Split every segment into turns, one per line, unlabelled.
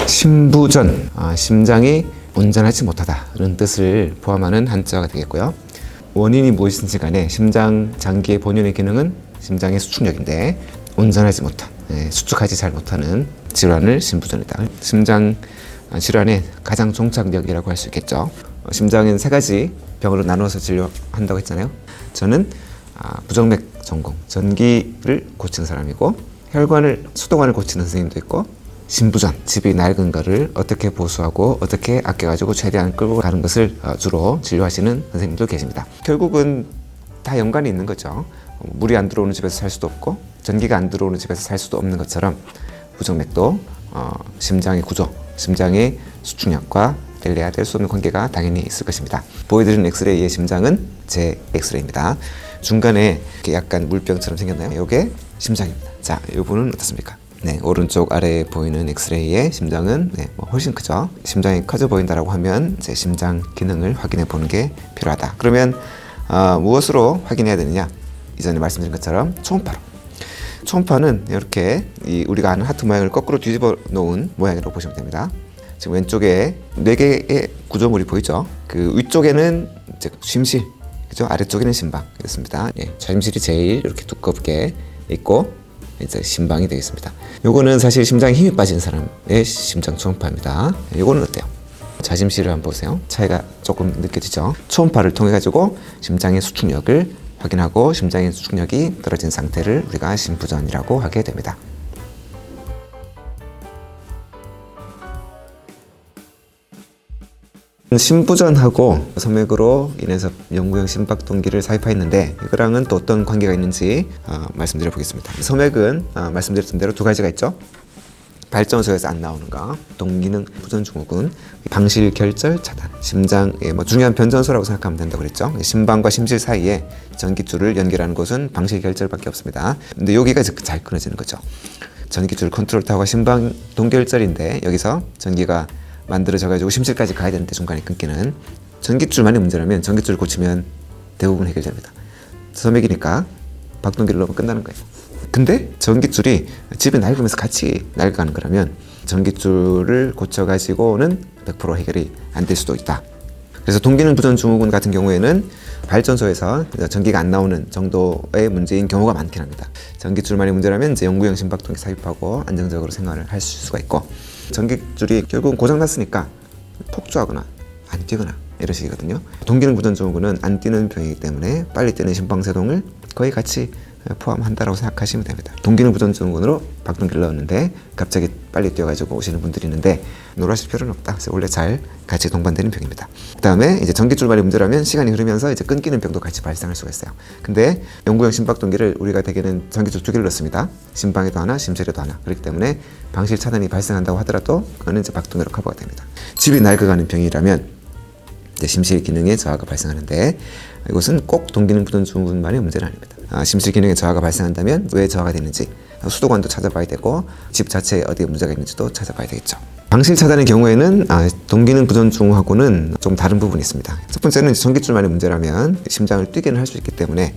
심부전, 심장이 온전하지 못하다는 뜻을 포함하는 한자가 되겠고요. 원인이 무엇이든지 간에 심장 장기의 본연의 기능은 심장의 수축력인데 온전하지 못한, 수축하지 잘 못하는 질환을 심부전이다. 심장 질환의 가장 종착역이라고 할 수 있겠죠. 심장은 세 가지 병으로 나누어서 진료한다고 했잖아요. 저는 부정맥 전공, 전기를 고치는 사람이고, 혈관을, 수도관을 고치는 선생님도 있고, 심부전, 집이 낡은 거를 어떻게 보수하고 어떻게 아껴가지고 최대한 끌고 가는 것을 주로 진료하시는 선생님도 계십니다. 결국은 다 연관이 있는 거죠. 물이 안 들어오는 집에서 살 수도 없고 전기가 안 들어오는 집에서 살 수도 없는 것처럼 부정맥도 심장의 구조, 심장의 수축력과 뗄래야 뗄 수 없는 관계가 당연히 있을 것입니다. 보여드리는 엑스레이의 심장은 제 엑스레이입니다. 중간에 이렇게 약간 물병처럼 생겼나요? 이게 심장입니다. 자, 이 부분은 어떻습니까? 네, 오른쪽 아래에 보이는 엑스레이의 심장은 훨씬 크죠. 심장이 커져 보인다라고 하면 제 심장 기능을 확인해 보는 게 필요하다. 그러면 무엇으로 확인해야 되느냐? 이전에 말씀드린 것처럼 초음파로. 초음파는 이렇게 우리가 아는 하트 모양을 거꾸로 뒤집어 놓은 모양이라고 보시면 됩니다. 지금 왼쪽에 4개의 구조물이 보이죠? 그 위쪽에는 이제 심실, 그죠? 아래쪽에는 심방 이렇습니다. 심실이 제일 이렇게 두껍게 있고 이제 심방이 되겠습니다. 요거는 사실 심장에 힘이 빠진 사람의 심장 초음파입니다. 요거는 어때요? 좌심실을 한번 보세요. 차이가 조금 느껴지죠? 초음파를 통해 가지고 심장의 수축력을 확인하고 심장의 수축력이 떨어진 상태를 우리가 심부전이라고 하게 됩니다. 심부전하고 소맥으로 인해서 영구형 심박동기를 삽입하였는데 이거랑은 또 어떤 관계가 있는지 말씀드려 보겠습니다. 소맥은 말씀드렸던 대로 두 가지가 있죠. 발전소에서 안 나오는 거, 동기능 부전 증후군, 방실 결절 차단, 심장의 중요한 변전소라고 생각하면 된다고 그랬죠. 심방과 심실 사이에 전기줄을 연결하는 곳은 방실 결절밖에 없습니다. 근데 여기가 잘 끊어지는 거죠. 전기줄 컨트롤 타워가 심방 동결절인데 여기서 전기가 만들어져가지고 심실까지 가야 되는데 중간에 끊기는 전기줄만이 문제라면 전기줄을 고치면 대부분 해결됩니다. 소맥이니까 박동기를 넣으면 끝나는 거예요. 근데 전기줄이 집에 낡으면서 같이 낡아가는 거라면 전기줄을 고쳐가지고는 100% 해결이 안 될 수도 있다. 그래서 동기능 부전 증후군 같은 경우에는 발전소에서 전기가 안 나오는 정도의 문제인 경우가 많긴 합니다. 전기줄만이 문제라면 이제 영구형 심박동기 삽입하고 안정적으로 생활을 할 수가 있고, 전기줄이 결국은 고장났으니까 폭주하거나 안 뛰거나 이런 식이거든요. 동기능 부전 증후군은 안 뛰는 병이기 때문에 빨리 뛰는 심방세동을 거의 같이 포함한다고 생각하시면 됩니다. 동기능 부전 증후군으로 박동기를 넣었는데 갑자기 빨리 뛰어가지고 오시는 분들이 있는데 놀라실 필요는 없다. 그래서 원래 잘 같이 동반되는 병입니다. 그 다음에 이제 전기줄만이 문제라면 시간이 흐르면서 이제 끊기는 병도 같이 발생할 수가 있어요. 근데 영구형 심박동기를 우리가 대개는 전기줄 2개를 넣습니다. 심방에도 하나, 심실에도 하나. 그렇기 때문에 방실 차단이 발생한다고 하더라도 그거는 이제 박동기로 커버가 됩니다. 집이 낡아가는 병이라면 이제 심실 기능에 저하가 발생하는데 이것은 꼭 동기능 부전 증후군만의 문제는 아닙니다. 심실 기능에 저하가 발생한다면 왜 저하가 되는지 수도관도 찾아봐야 되고 집 자체에 어디에 문제가 있는지도 찾아봐야 되겠죠. 방실 차단의 경우에는 동기능 부전 증후하고는 좀 다른 부분이 있습니다. 첫 번째는 전기줄만의 문제라면 심장을 뛰게는 할 수 있기 때문에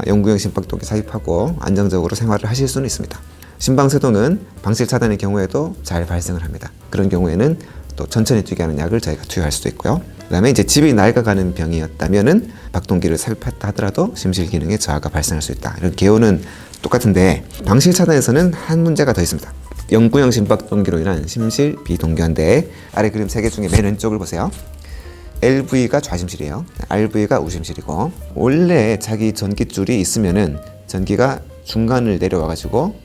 영구형 심박동기 삽입하고 안정적으로 생활을 하실 수는 있습니다. 심방세동은 방실 차단의 경우에도 잘 발생을 합니다. 그런 경우에는 또 천천히 뛰게 하는 약을 저희가 투여할 수도 있고요. 그 다음에 이제 집이 낡아가는 병이었다면은 박동기를 삽입했다 하더라도 심실 기능에 저하가 발생할 수 있다. 이런 개요는 똑같은데 방실 차단에서는 한 문제가 더 있습니다. 영구형 심박동기로 인한 심실 비동기화인데 아래 그림 3개 중에 맨 왼쪽을 보세요. LV가 좌심실이에요. RV가 우심실이고, 원래 자기 전기줄이 있으면은 전기가 중간을 내려와가지고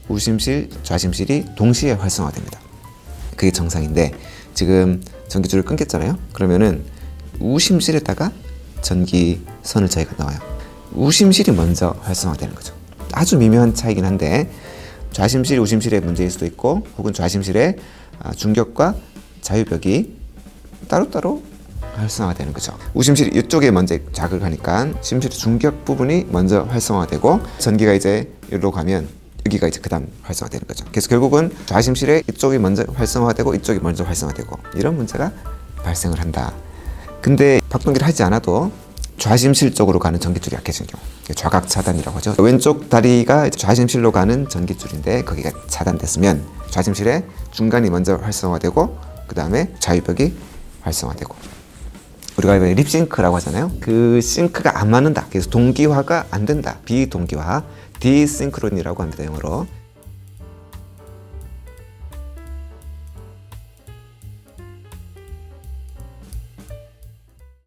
우심실, 좌심실이 동시에 활성화됩니다. 그게 정상인데 지금 전기줄을 끊겼잖아요. 그러면은 우심실에다가 전기선을 저희가 넣어요. 우심실이 먼저 활성화되는 거죠. 아주 미묘한 차이긴 한데 좌심실, 우심실의 문제일 수도 있고, 혹은 좌심실의 중격과 자유벽이 따로따로 활성화되는 거죠. 우심실이 이쪽에 먼저 자극하니까 심실 중격 부분이 먼저 활성화되고 전기가 이제 여기로 가면 여기가 이제 그 다음 활성화되는 거죠. 그래서 결국은 좌심실에 이쪽이 먼저 활성화되고 이쪽이 먼저 활성화되고 이런 문제가 발생을 한다. 근데 박동기를 하지 않아도 좌심실 쪽으로 가는 전기줄이 약해진 경우, 좌각 차단이라고 하죠. 왼쪽 다리가 좌심실로 가는 전기줄인데 거기가 차단됐으면 좌심실의 중간이 먼저 활성화되고 그 다음에 좌유벽이 활성화되고, 우리가 립싱크라고 하잖아요. 그 싱크가 안 맞는다. 그래서 동기화가 안 된다. 비동기화, 디싱크론이라고 합니다. 영어로.